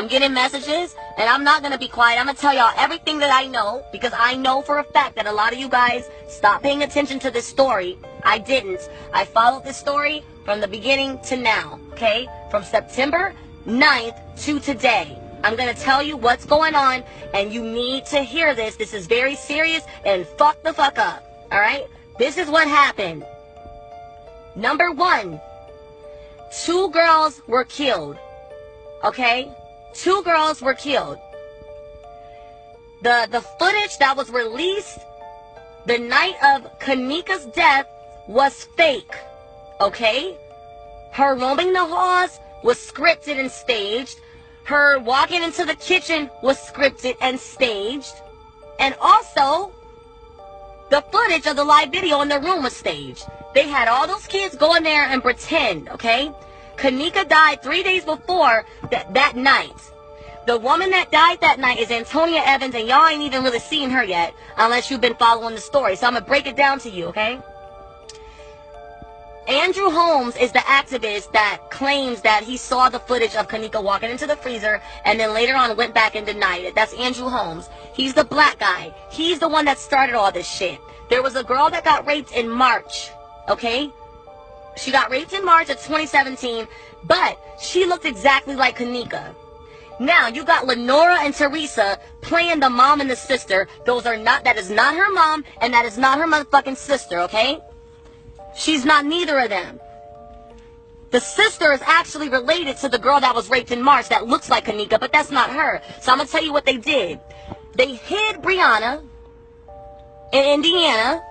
I'm getting messages, and I'm not going to be quiet. I'm going to tell y'all everything that I know, because I know for a fact that a lot of you guys stopped paying attention to this story. I didn't. I followed this story from the beginning to now, okay? From September 9th to today. I'm going to tell you what's going on, and you need to hear this. This is very serious, and fuck the fuck up, all right? This is what happened. Number one, 2 girls were killed, okay? 2 girls were killed. The footage that was released the night of Kenneka's death was fake, okay? Her roaming the halls was scripted and staged. Her walking into the kitchen was scripted and staged. And also, the footage of the live video in the room was staged. They had all those kids go in there and pretend, okay? Kenneka died 3 days before that night. The woman that died that night is Antonia Evans, and y'all ain't even really seen her yet, unless you've been following the story. So I'm going to break it down to you, okay? Andrew Holmes is the activist that claims that he saw the footage of Kenneka walking into the freezer and then later on went back and denied it. That's Andrew Holmes. He's the black guy. He's the one that started all this shit. There was a girl that got raped in March, okay? She got raped in March of 2017, but she looked exactly like Kenneka. Now, you got Lenora and Teresa playing the mom and the sister. That is not her mom, and that is not her motherfucking sister, okay? She's not neither of them. The sister is actually related to the girl that was raped in March that looks like Kenneka, but that's not her. So I'm going to tell you what they did. They hid Brianna in Indiana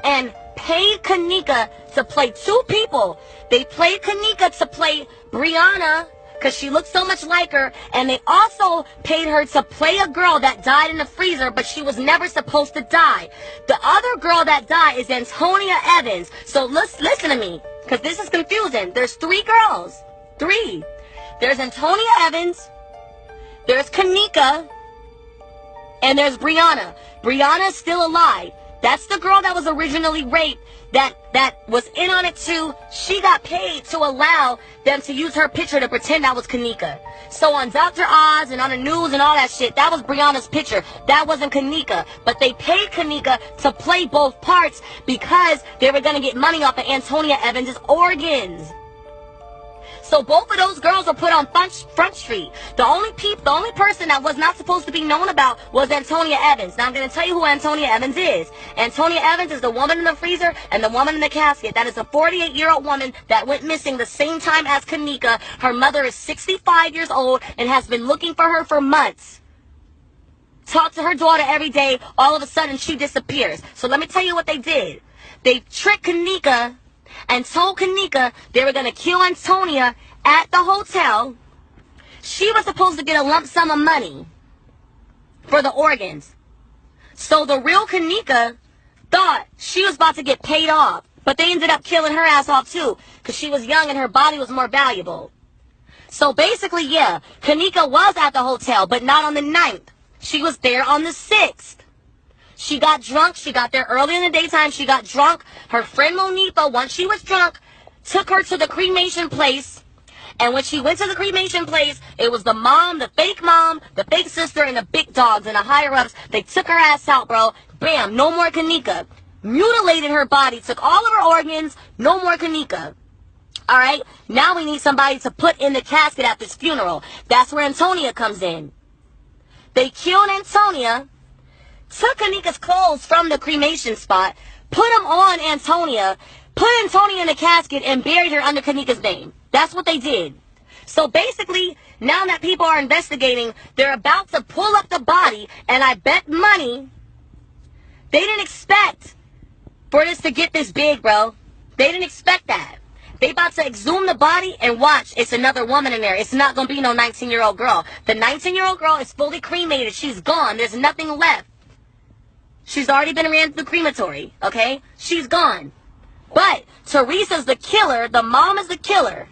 and paid Kenneka to play 2 people. They played Kenneka to play Brianna because she looked so much like her, and they also paid her to play a girl that died in the freezer, but she was never supposed to die. The other girl that died is Antonia Evans. So listen to me, because this is confusing. There's 3 girls. 3. There's Antonia Evans, there's Kenneka, and there's Brianna. Brianna is still alive. That's the girl that was originally raped, that was in on it too. She got paid to allow them to use her picture to pretend that was Kenneka. So on Dr. Oz and on the news and all that shit, that was Brianna's picture. That wasn't Kenneka. But they paid Kenneka to play both parts because they were going to get money off of Antonia Evans' organs. So both of those girls were put on Front Street. The only person that was not supposed to be known about was Antonia Evans. Now I'm going to tell you who Antonia Evans is. Antonia Evans is the woman in the freezer and the woman in the casket. That is a 48-year-old woman that went missing the same time as Kenneka. Her mother is 65 years old and has been looking for her for months. Talk to her daughter every day. All of a sudden, she disappears. So let me tell you what they did. They tricked Kenneka and told Kenneka they were going to kill Antonia at the hotel. She was supposed to get a lump sum of money for the organs. So the real Kenneka thought she was about to get paid off. But they ended up killing her ass off too, because she was young and her body was more valuable. So basically, yeah, Kenneka was at the hotel, but not on the 9th. She was there on the 6th. She got drunk. She got there early in the daytime. She got drunk. Her friend Monifa, once she was drunk, took her to the cremation place. And when she went to the cremation place, it was the mom, the fake sister, and the big dogs and the higher-ups. They took her ass out, bro. Bam, no more Kenneka. Mutilated her body, took all of her organs, no more Kenneka. All right? Now we need somebody to put in the casket at this funeral. That's where Antonia comes in. They killed Antonia, took Kenneka's clothes from the cremation spot, put them on Antonia, put Antonia in the casket, and buried her under Kenneka's name. That's what they did. So basically, now that people are investigating, they're about to pull up the body, and I bet money they didn't expect for this to get this big, bro. They didn't expect that. They about to exhume the body and watch. It's another woman in there. It's not going to be no 19-year-old girl. The 19-year-old girl is fully cremated. She's gone. There's nothing left. She's already been ran to the crematory, okay? She's gone. But Teresa's the killer. The mom is the killer.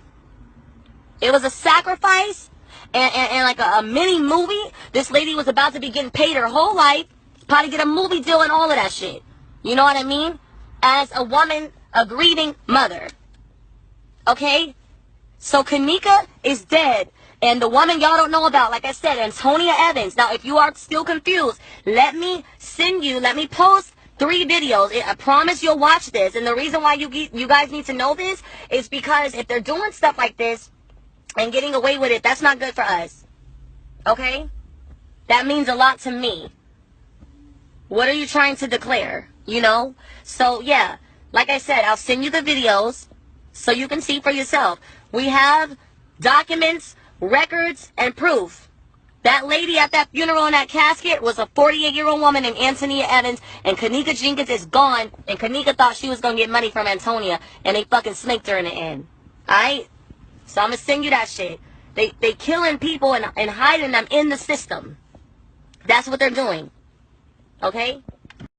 It was a sacrifice and like a mini movie. This lady was about to be getting paid her whole life. Probably get a movie deal and all of that shit. You know what I mean? As a woman, a grieving mother. Okay? So Kenneka is dead. And the woman y'all don't know about, like I said, Antonia Evans. Now, if you are still confused, let me post 3 videos. I promise you'll watch this. And the reason why you guys need to know this is because if they're doing stuff like this and getting away with it, that's not good for us. Okay? That means a lot to me. What are you trying to declare? You know? So, yeah. Like I said, I'll send you the videos so you can see for yourself. We have documents, records, and proof. That lady at that funeral in that casket was a 48-year-old woman named Antonia Evans, and Kenneka Jenkins is gone, and Kenneka thought she was going to get money from Antonia, and they fucking snaked her in the end. Alright? So I'm going to send you that shit. They killing people and hiding them in the system. That's what they're doing. Okay?